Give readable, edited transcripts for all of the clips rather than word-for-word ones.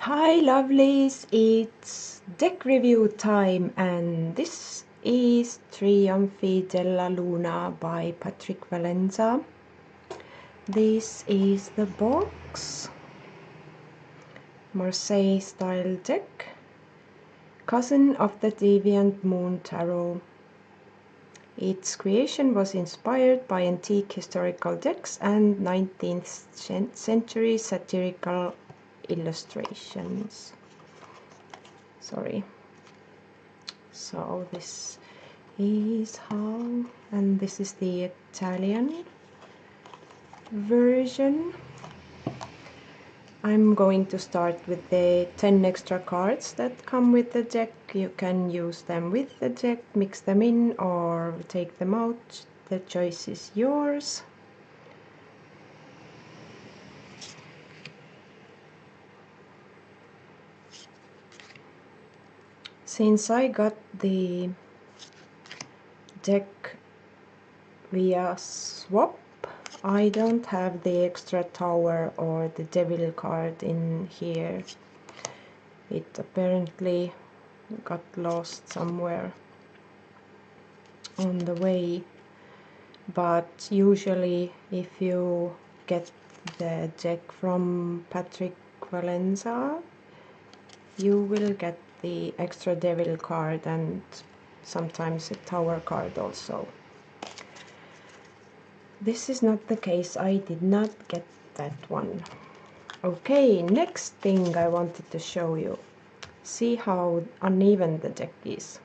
Hi lovelies, it's deck review time and this is Trionfi della Luna by Patrick Valenza. This is the box, Marseille style deck, cousin of the Deviant Moon Tarot. Its creation was inspired by antique historical decks and 19th century satirical illustrations. Sorry. So this is how, and this is the Italian version. I'm going to start with the 10 extra cards that come with the deck. You can use them with the deck, mix them in or take them out. The choice is yours. Since I got the deck via swap, I don't have the extra tower or the devil card in here. It apparently got lost somewhere on the way, but usually if you get the deck from Patrick Valenza, you will get the extra devil card and sometimes a tower card also. This is not the case. I did not get that one. Okay, next thing I wanted to show you. See how uneven the deck is.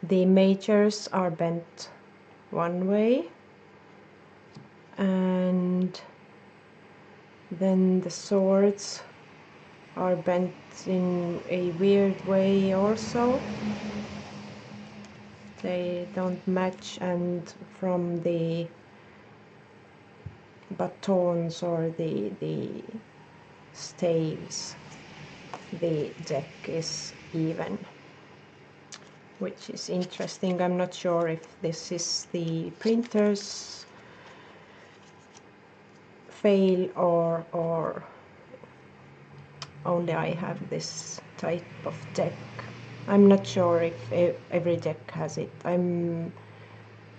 The majors are bent one way, and then the swords are bent in a weird way also. They don't match, and from the batons or the staves, the deck is even, which is interesting. I'm not sure if this is the printer's fail or only I have this type of deck. I'm not sure if every deck has it.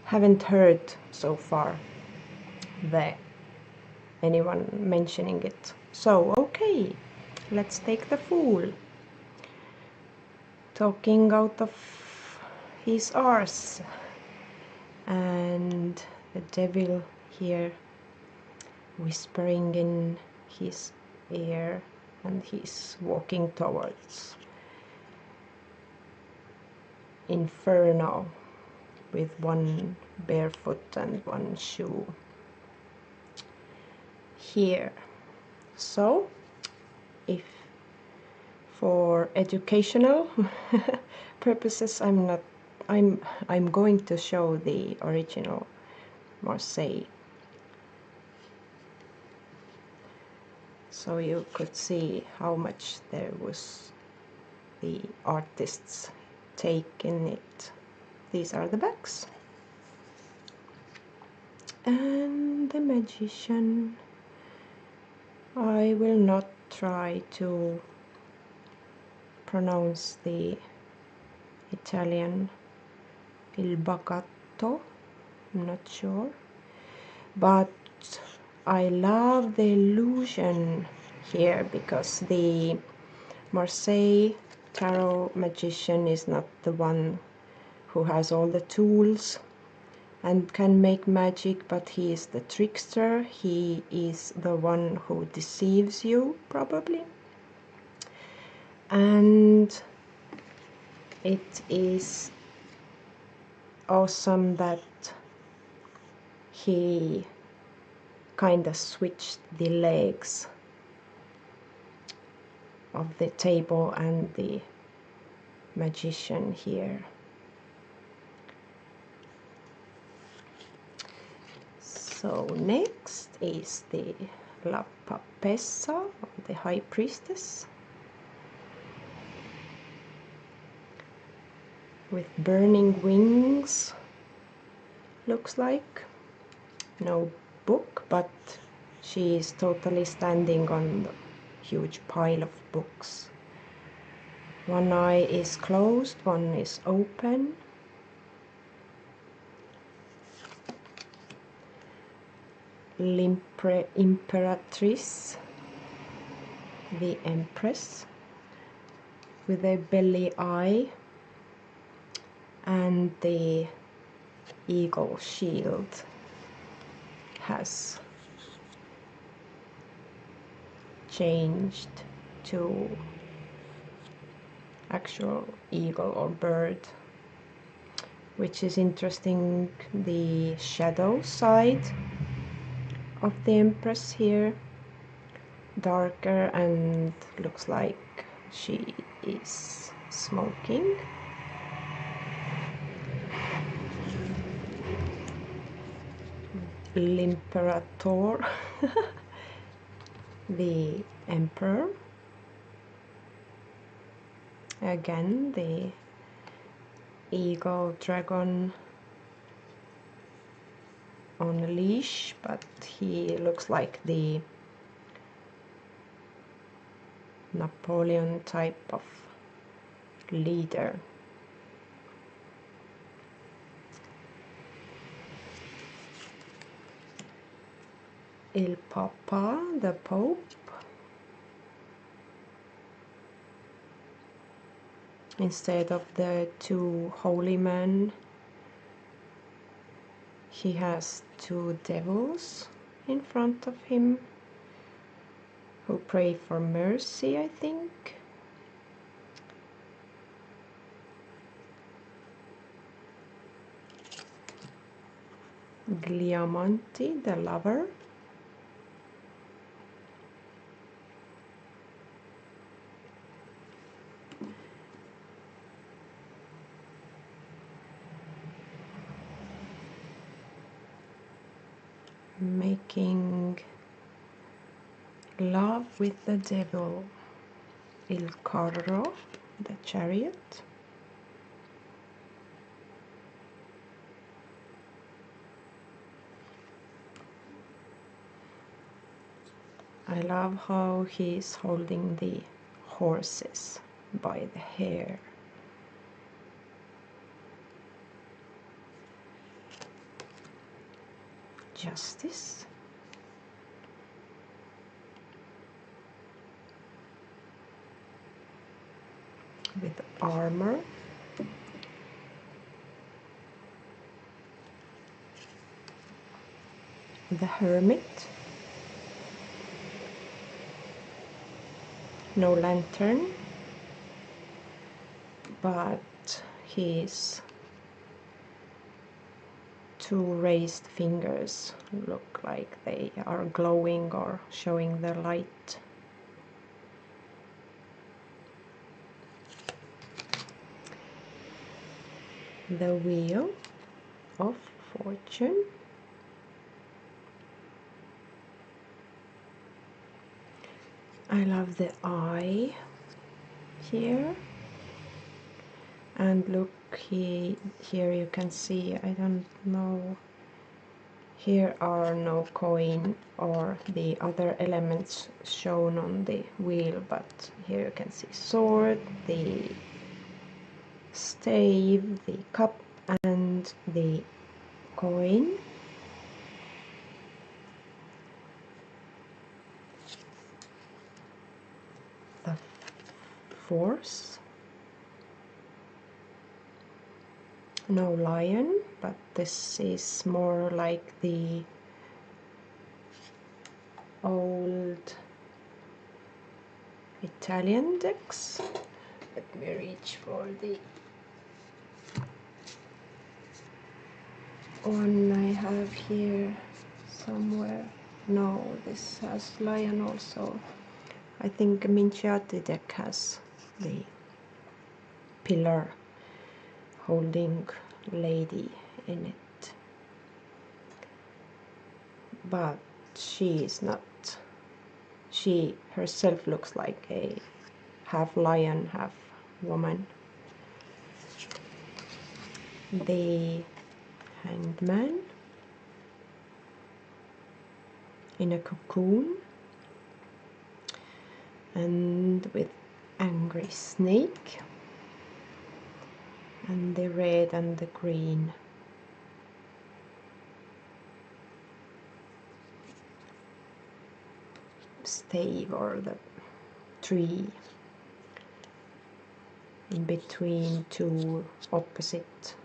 Haven't heard so far anyone mentioning it. So okay, let's take the Fool, talking out of his arse, and the Devil here whispering in his ear, and he's walking towards Inferno with one barefoot and one shoe here. So if for educational purposes I'm going to show the original Marseille, so you could see how much there was the artists take in it. These are the backs, and the Magician. I will not try to pronounce the Italian il bagatto, I'm not sure, but I love the illusion here because the Marseille Tarot Magician is not the one who has all the tools and can make magic, but he is the trickster. He is the one who deceives you, probably. And it is awesome that he kind of switched the legs of the table and the Magician here. So next is the La Papessa, the High Priestess, with burning wings, looks like. No book, but she is totally standing on huge pile of books. One eye is closed, one is open. Imperatrice, the Empress, with a belly eye, and the eagle shield has changed to actual eagle or bird, which is interesting. The shadow side of the Empress here, darker, and looks like she is smoking. L'Imperator, the Emperor, again the eagle dragon on a leash, but he looks like the Napoleon type of leader. Il Papa, the Pope, instead of the two holy men, he has two devils in front of him who pray for mercy, I think. Gliamanti, the lover. Making love with the devil. Il Carro, the chariot. I love how he's holding the horses by the hair. Justice. With armor. The Hermit. No lantern, but his two raised fingers look like they are glowing or showing the light. The Wheel of Fortune. I love the eye here, and look, here you can see, I don't know, here are no coin or the other elements shown on the wheel, but here you can see sword, the stave, the cup, and the coin. The Force. No lion, but this is more like the old Italian decks. Let me reach for the one I have here somewhere. No, this has lion also. I think Minciati deck has the pillar holding lady in it, but she is not. She herself looks like a half lion, half woman. The Hanged Man in a cocoon. and with angry snake, and the red and the green stave or the tree in between two opposite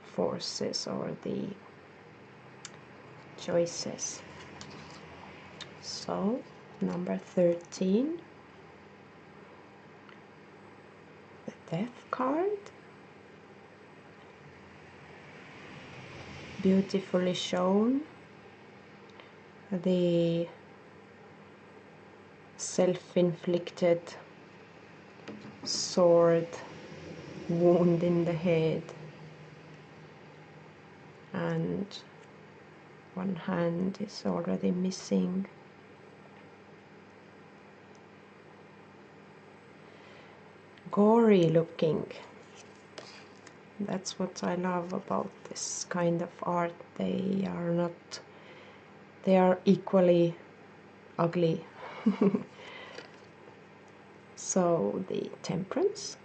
forces or the choices. So number 13, the Death card, beautifully shown the self-inflicted sword wound in the head, and one hand is already missing. Gory looking. That's what I love about this kind of art. They are equally ugly. So the Temperance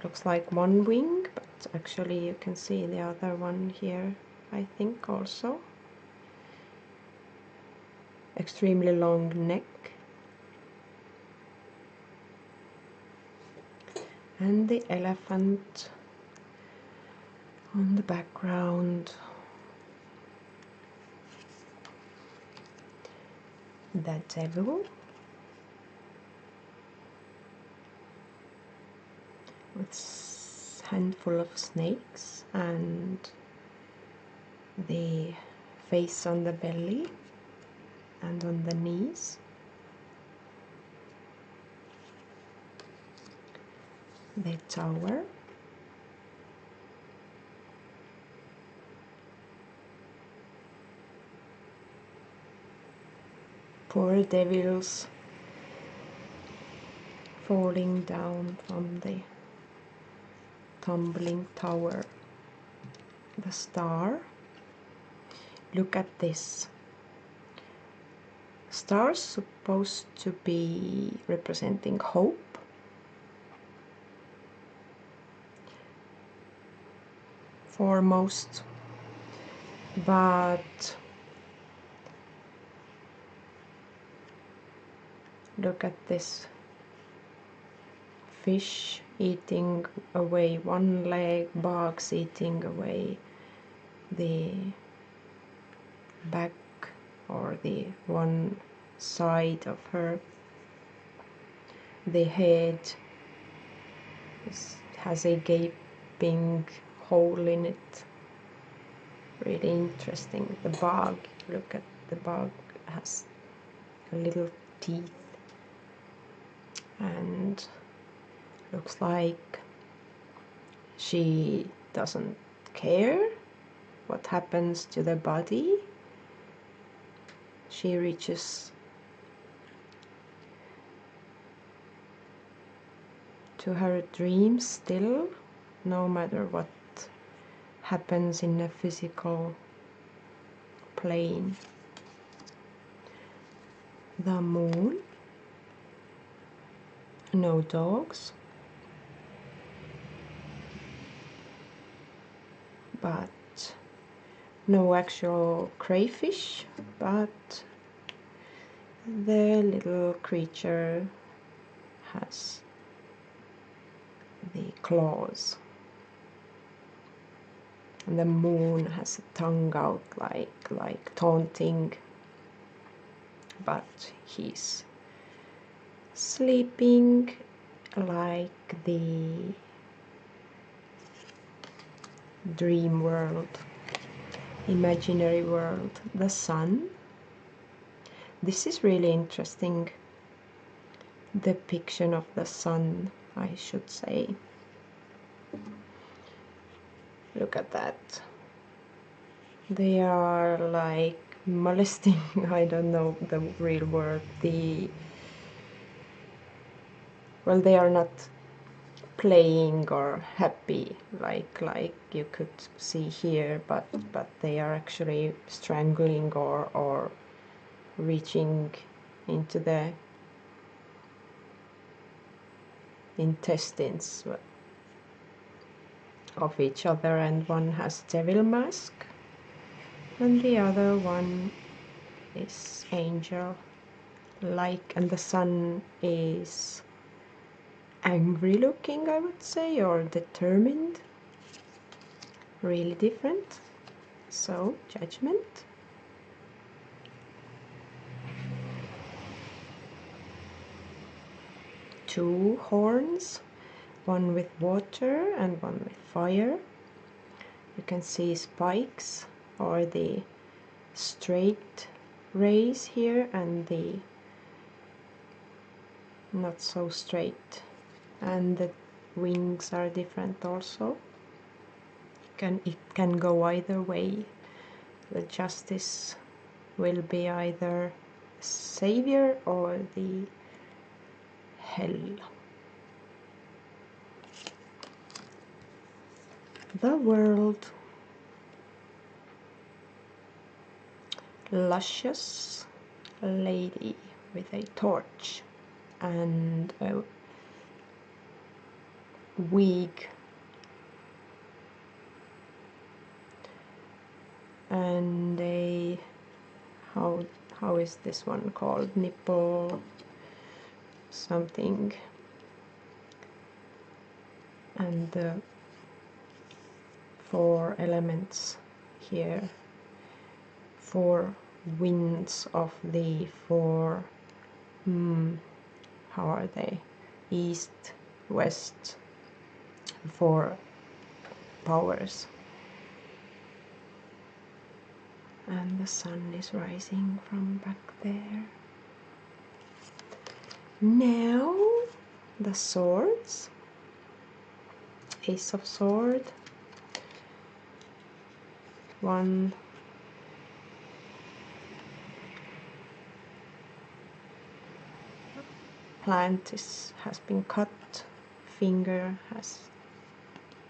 looks like one wing, but actually you can see the other one here, I think also. Extremely long neck. And the elephant on the background. The devil with handful of snakes and the face on the belly and on the knees. The Tower. Poor devils falling down from the tumbling tower. The Star. Look at this. Stars supposed to be representing hope. Foremost, but look at this fish eating away one leg, bugs eating away the back or the one side of her. The head has a gaping hole in it. Really interesting. The bug, look at the bug, has little teeth and looks like she doesn't care what happens to the body. She reaches to her dreams still, no matter what happens in a physical plane. The Moon. No dogs, but no actual crayfish, but the little creature has the claws. And the moon has a tongue out like taunting, but he's sleeping like the dream world, imaginary world. The Sun. This is really interesting depiction of the sun, I should say. Look at that. They are like molesting, I don't know the real word, well, they are not playing or happy, like you could see here, but they are actually strangling or reaching into the intestines of each other, and one has devil mask and the other one is angel like, and the sun is angry looking, I would say, or determined, really different. So judgment. Two horns, one with water and one with fire. You can see spikes or the straight rays here and the not so straight, and the wings are different also. It can go either way. The justice will be either savior or the hell. The world. Luscious lady with a torch and a wig and a how is this one called, nipple something, and the four elements here, four winds of the four, how are they, east, west, four powers. And the sun is rising from back there. Now the swords. Ace of sword. One plant has been cut. Finger has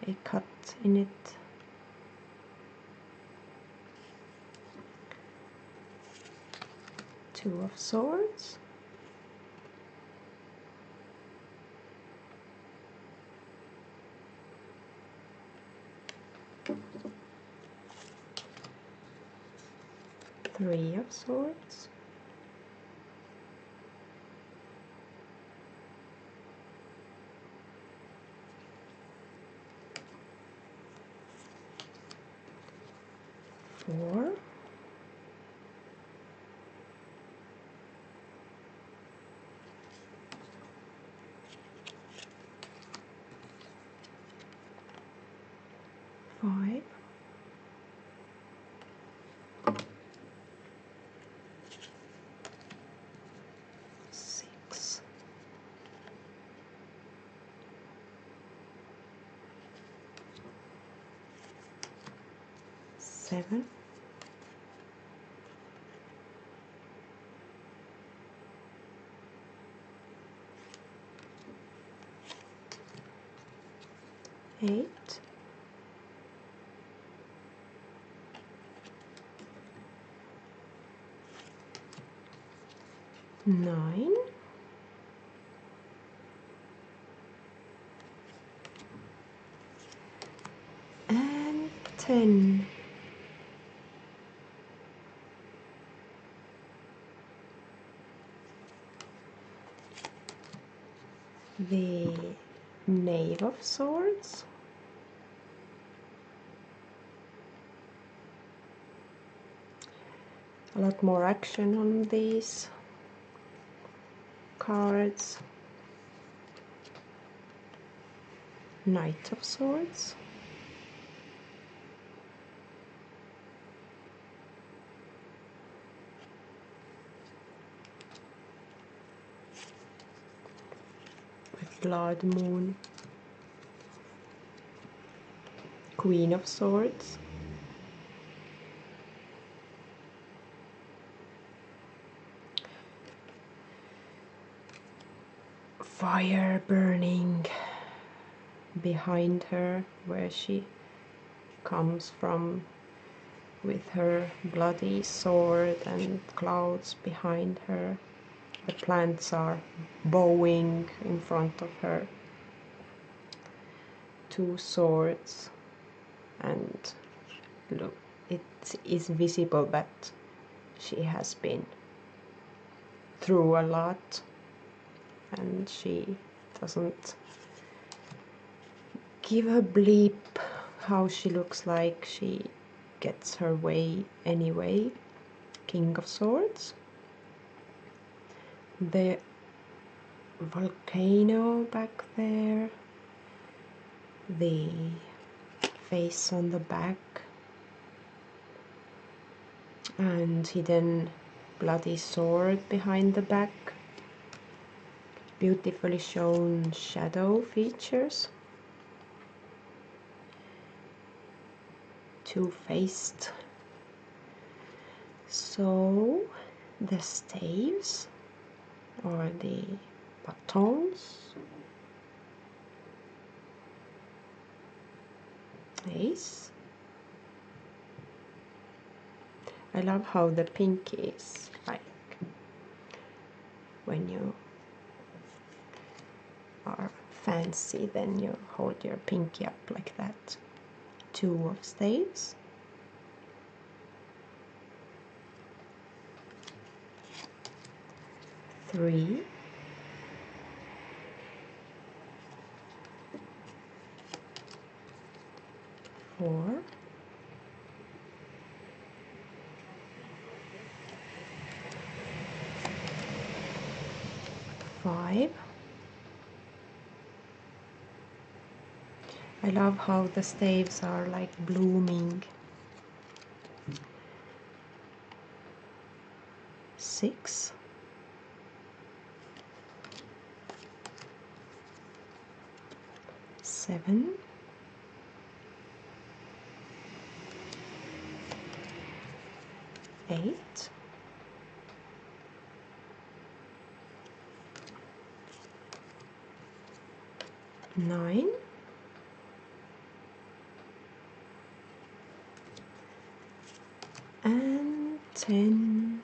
a cut in it. Two of swords. Three of swords. Four. Five. Six. Seven. Eight. Nine. And 10. The Knave of Swords. A lot more action on these cards. Knight of Swords. Blood Moon. Queen of Swords. Fire burning behind her, where she comes from with her bloody sword, and clouds behind her. The plants are bowing in front of her. Two swords, and look, it is visible that she has been through a lot, and she doesn't give a bleep how she looks like. She gets her way anyway. King of Swords. The volcano back there. The face on the back. And hidden bloody sword behind the back. Beautifully shown shadow features. Two-faced. So the staves or the batons. Ace. I love how the pink is like when you are fancy, then you hold your pinky up like that. Two of staves. Three. Four. Five. I love how the staves are like blooming. Six. Seven. Eight. Nine. And 10.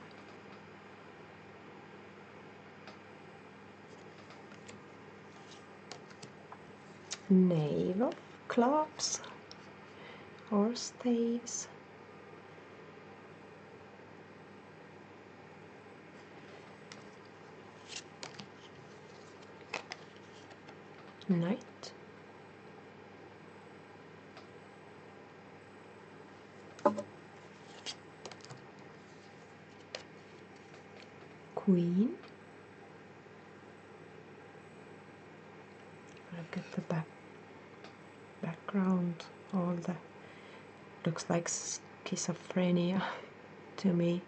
Knave of clubs or staves. Knight. Queen. Look at the background. All the looks like schizophrenia to me.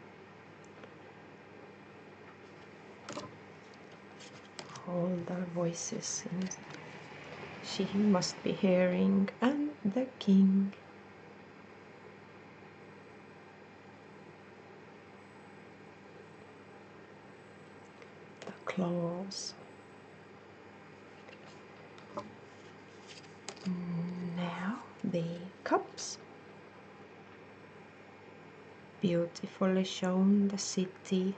All the voices she must be hearing, and the king. The claws. Now the cups. Beautifully shown, the city.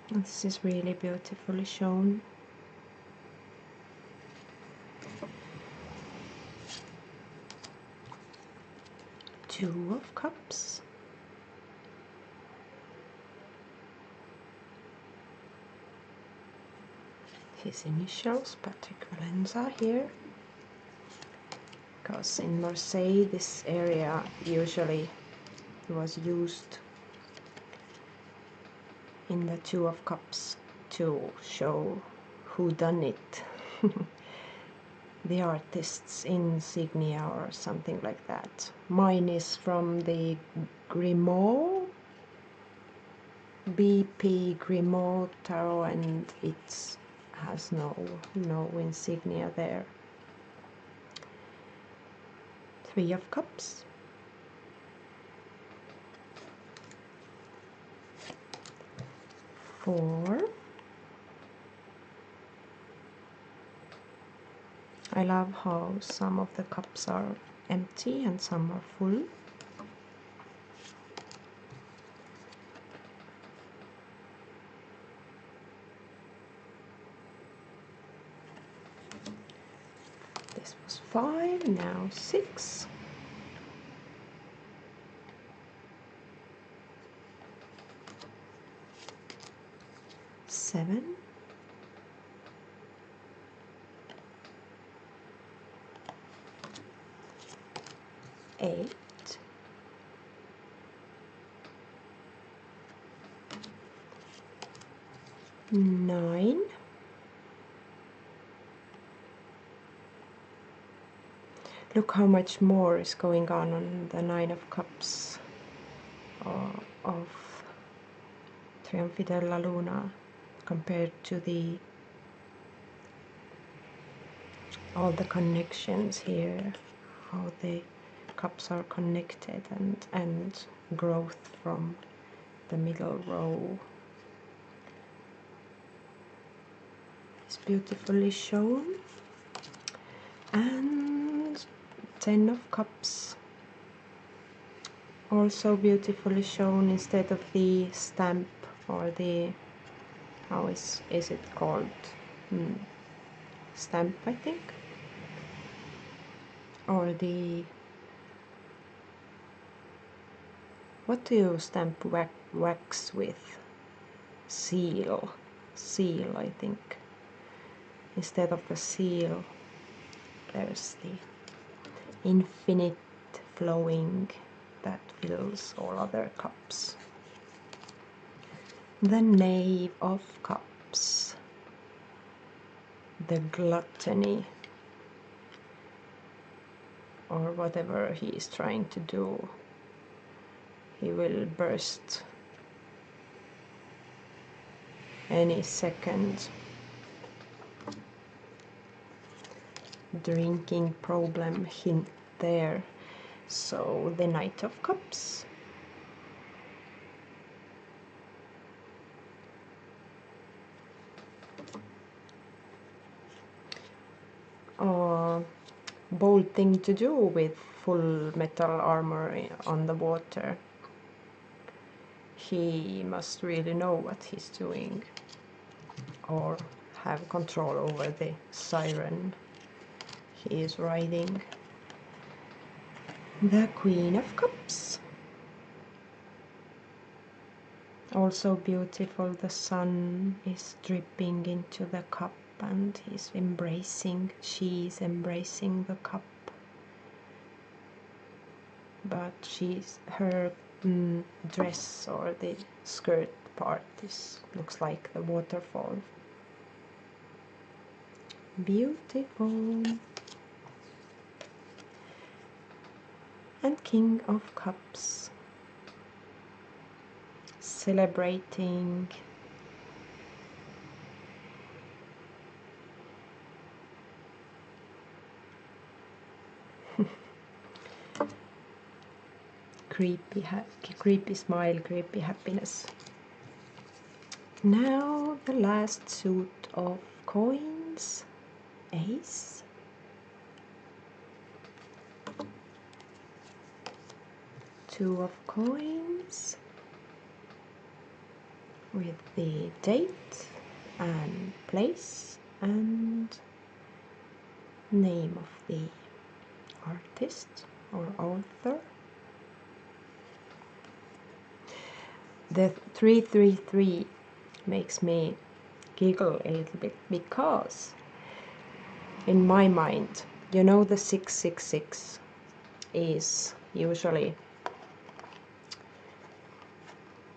This is really beautifully shown. Two of cups. His initials, Patrick Valenza here. Because in Marseille this area usually was used in the Two of Cups to show who done it. The artist's insignia or something like that. Mine is from the Grimaud, B.P Grimaud tarot, and it has no insignia there. Three of Cups. Four. I love how some of the cups are empty and some are full. This was 5, now 6. 7. 8. 9. Look how much more is going on the 9 of Cups of Trionfi della Luna compared to the all the connections here, how the cups are connected, and growth from the middle row is beautifully shown. And 10 of Cups also beautifully shown instead of the stamp, or the, how is it called? Stamp, I think, or the, what do you stamp wax with? Seal, I think. Instead of the seal, there's the infinite flowing that fills all other cups. The Knave of Cups, the gluttony, or whatever he is trying to do. He will burst any second. Drinking problem hint there. So the Knight of Cups. Bold thing to do with full metal armor on the water. He must really know what he's doing, or have control over the siren he is riding. The Queen of Cups. Also beautiful, the sun is dripping into the cup and she's embracing the cup. But her dress, or the skirt part, looks like the waterfall. Beautiful. And King of Cups. Celebrating. Creepy smile, creepy happiness. Now the last suit of coins. Ace. Two of coins with the date and place and name of the artist or author. The 333 makes me giggle a little bit, because in my mind, you know, the 666 is usually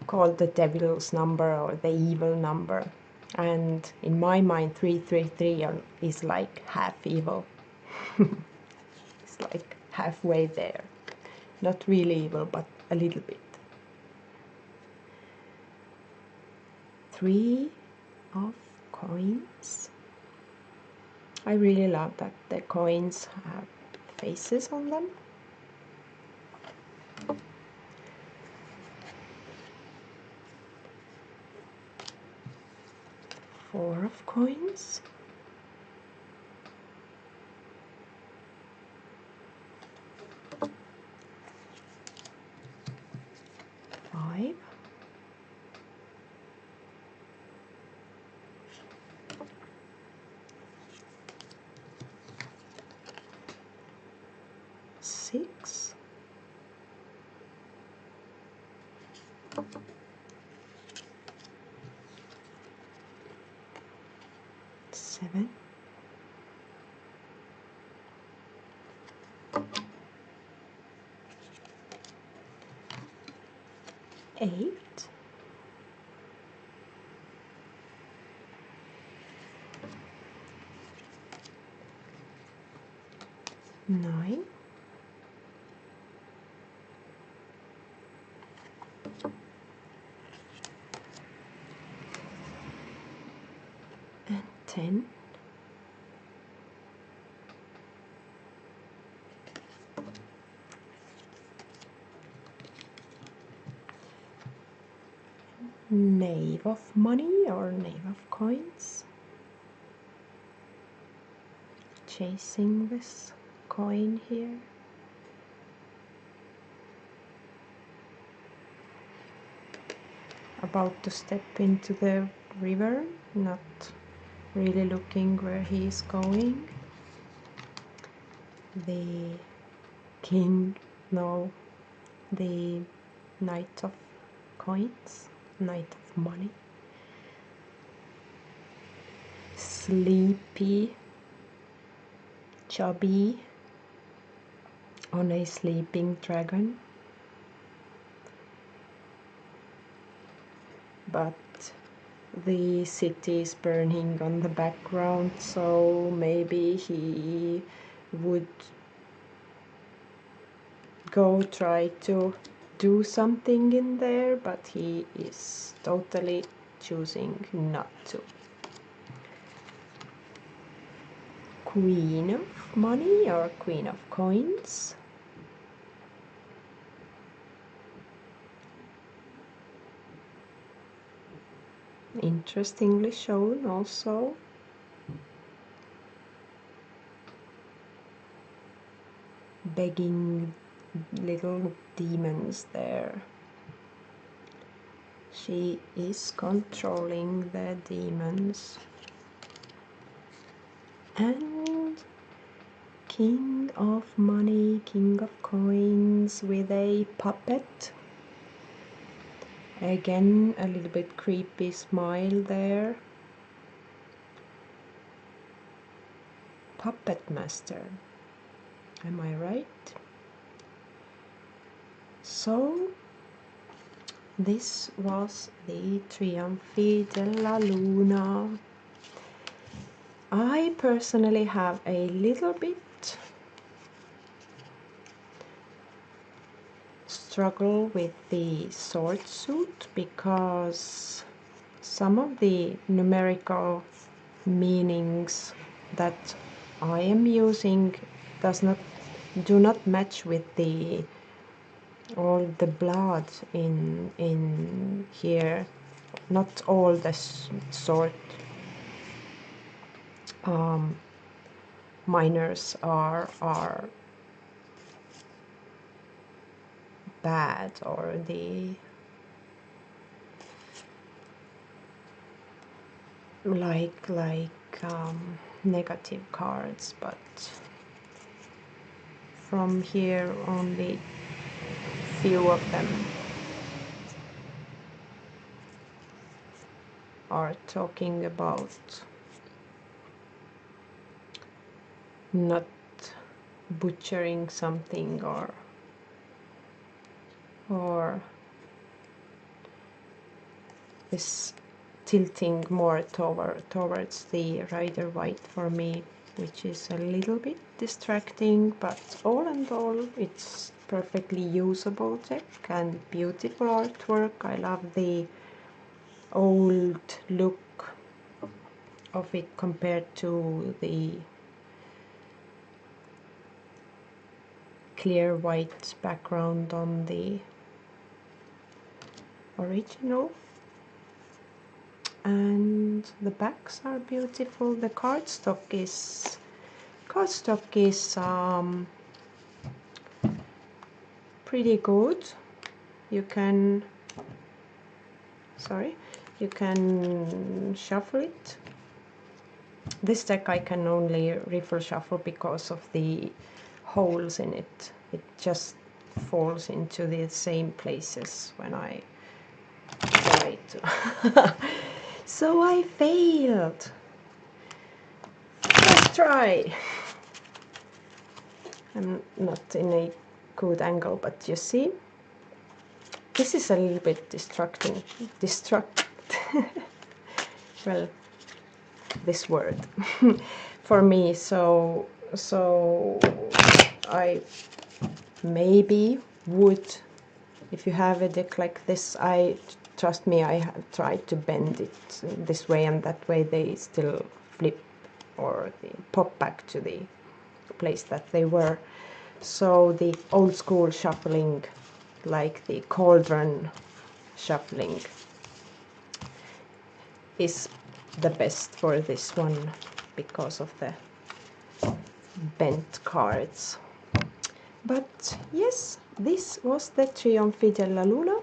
called the devil's number or the evil number, and in my mind 333 is like half evil. It's like halfway there, not really evil, but a little bit. 3 of coins. I really love that the coins have faces on them. 4 of coins. 5, 6, 7, 8, 9, 10, 9 of money or 9 of coins, chasing this coin here, about to step into the river, not really looking where he is going. The king, no, the knight of coins, knight of money, sleepy, chubby on a sleeping dragon, but the city is burning on the background, so maybe he would go try to do something in there, but he is totally choosing not to. Queen of money or queen of coins, interestingly shown also. Begging little demons there. She is controlling the demons. And king of money, king of coins with a puppet. Again, a little bit creepy smile there. Puppet master. Am I right? So, this was the Trionfi della Luna. I personally have a little bit struggle with the sword suit because some of the numerical meanings that I am using do not match with the all the blood in here. Not all the sword miners are bad, or the negative cards, but from here only few of them are talking about not butchering something or is tilting more towards the rider white for me, which is a little bit distracting, but all in all it's perfectly usable deck and beautiful artwork. I love the old look of it compared to the clear white background on the original. And the backs are beautiful. The cardstock is pretty good. You can sorry, you can shuffle it. This deck I can only riffle shuffle because of the holes in it. It just falls into the same places when I try to. So I failed. First try. I'm not in a good angle, but you see, this is a little bit well, this word for me, so I maybe would, if you have a deck like this, trust me, I have tried to bend it this way and that way, they still flip or they pop back to the place that they were. So the old school shuffling, like the cauldron shuffling, is the best for this one because of the bent cards. But yes, this was the Trionfi della Luna,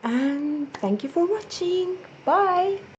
and thank you for watching. Bye!